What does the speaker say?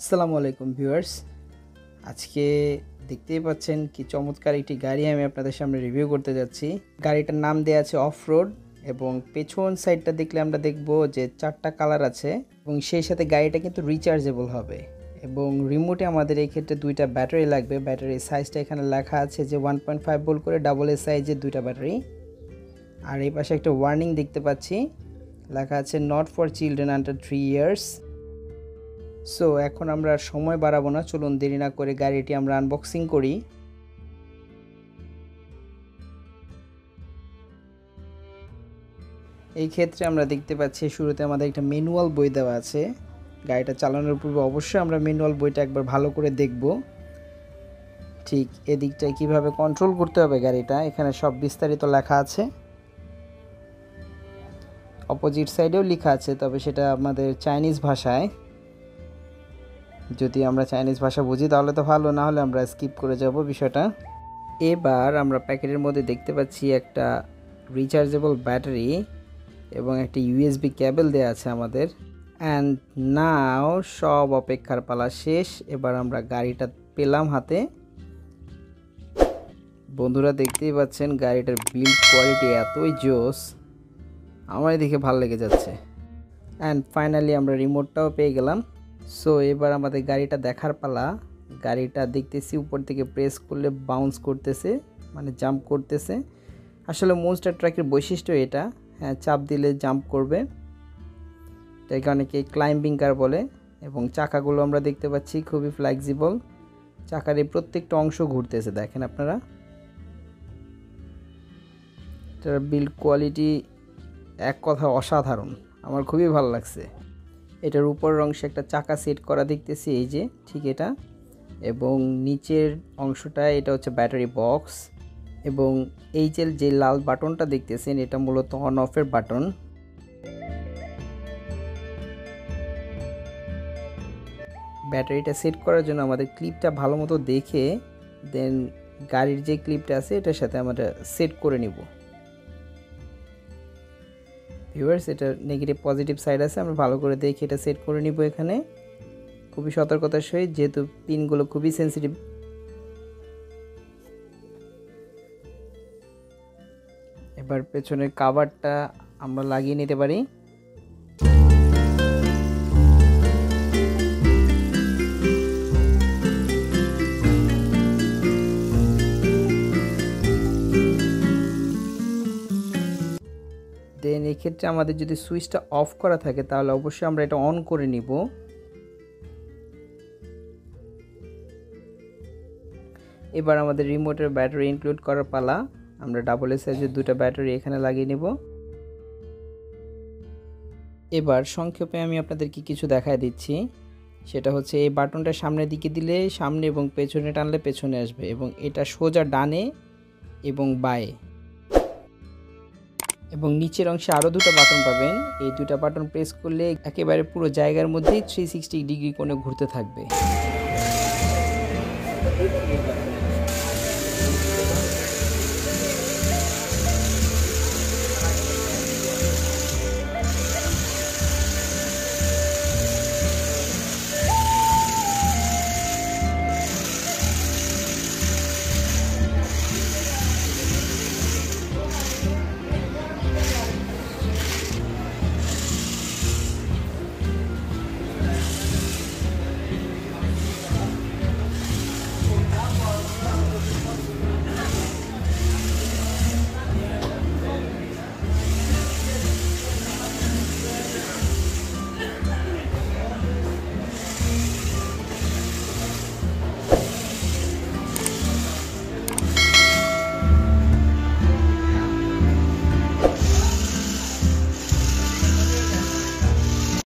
আসসালামু আলাইকুম ভিউয়ার্স, আজকে দেখতেই পাচ্ছেন কি চমৎকার একটি গাড়ি আমি আপনাদের সামনে রিভিউ করতে যাচ্ছি। গাড়িটার নাম দেওয়া আছে অফ রোড এবং পেছন সাইডটা দেখলে আমরা দেখব যে 4টা কালার আছে এবং সেই সাথে গাড়িটা কিন্তু রিচার্জেবল হবে এবং রিমোটে আমাদের এই ক্ষেত্রে 2টা ব্যাটারি লাগবে। ব্যাটারির সাইজটা এখানে লেখা আছে যে 1.5 ভোল্ট করে ডাবল এ সাইজের 2টা ব্যাটারি। আর এই পাশে একটা ওয়ার্নিং দেখতে পাচ্ছি, লেখা আছে not for children under 3 years. So এখন আমরা সময় বাড়াবো না, চলুন দেরি না করে গাড়িটি আমরা আনবক্সিং করি। এই ক্ষেত্রে আমরা দেখতে পাচ্ছি শুরুতে আমাদের একটা ম্যানুয়াল বই দেওয়া আছে। গাড়িটা চালানোর পূর্বে অবশ্যই আমরা ম্যানুয়াল বইটা একবার ভালো করে দেখব। ঠিক এদিকটায় কিভাবে কন্ট্রোল করতে হবে গাড়িটা, এখানে সব বিস্তারিত লেখা আছে। অপোজিট সাইডেও লেখা আছে, তবে সেটা আমাদের চাইনিজ ভাষায়। যদি আমরা চাইনিজ ভাষা বুঝি তাহলে তো ভালো, না হলে আমরা স্কিপ করে যাব বিষয়টা। এবার আমরা প্যাকেটের মধ্যে দেখতে পাচ্ছি একটা রিচার্জেবল ব্যাটারি এবং একটা ইউএসবি কেবল দেওয়া আছে আমাদের। অ্যান্ড নাও সব অপেক্ষার পালা শেষ, এবার আমরা গাড়িটা পেলাম হাতে। বন্ধুরা দেখতেই পাচ্ছেন গাড়িটার বিল্ড কোয়ালিটি এতই জোস, আমার দেখে ভালো লেগে যাচ্ছে। অ্যান্ড ফাইনালি আমরা রিমোটটাও পেয়ে গেলাম। সো এবার আমাদের গাড়িটা দেখার পালা। গাড়িটা দেখতেছি উপর থেকে প্রেস করলে বাউন্স করতেছে, মানে জাম্প করতেছে। আসলে মনস্টার ট্রাকের বৈশিষ্ট্য এটা, হ্যাঁ চাপ দিলে জাম্প করবে, এটাকে অনেকে ক্লাইম্বিং কার বলে। এবং চাকাগুলো আমরা দেখতে পাচ্ছি খুবই ফ্লেক্সিবল, চাকার এই প্রত্যেকটা অংশ ঘুরতেছে, দেখেন আপনারা। এটার বিল্ড কোয়ালিটি এক কথা অসাধারণ, আমার খুবই ভালো লাগছে। এটার উপরের অংশে একটা চাকা সেট করা দেখতেছি, এই যে ঠিক এটা, এবং নিচের অংশটা এটা হচ্ছে ব্যাটারি বক্স। এবং এই যে লাল বাটনটা দেখতেছেন এটা মূলত অন অফের বাটন। ব্যাটারিটা সেট করার জন্য আমাদের ক্লিপটা ভালো মতো দেখে দেন গাড়ির যে ক্লিপটা আছে এটার সাথে আমরা সেট করে নিব। ভিউয়ার্স, এটা নেগেটিভ পজিটিভ সাইড আছে, আমরা ভালো করে দেখে এটা সেট করে নিব এখানে খুবই সতর্কতার সহিত, যেহেতু পিনগুলো খুবই সেন্সিটিভ। এবার পেছনের কভারটা আমরা লাগিয়ে নিতে পারি। দেন এক্ষেত্রে আমাদের যদি সুইচটা অফ করা থাকে তাহলে অবশ্যই আমরা এটা অন করে নিব। এবার আমাদের রিমোটের ব্যাটারি ইনক্লুড করার পালা। আমরা ডাবল এ সাইজের 2টা ব্যাটারি এখানে লাগিয়ে নেব। এবার সংক্ষেপে আমি আপনাদেরকে কিছু দেখায় দিচ্ছি, সেটা হচ্ছে এই বাটনটা সামনের দিকে দিলে সামনে এবং পেছনে টানলে পেছনে আসবে, এবং এটা সোজা ডানে এবং বাঁয়ে। এবং নিচের অংশে আরও 2টা বাটন পাবেন, এই 2টা বাটন প্রেস করলে একেবারে পুরো জায়গার মধ্যেই 360 ডিগ্রি কোণে ঘুরতে থাকবে।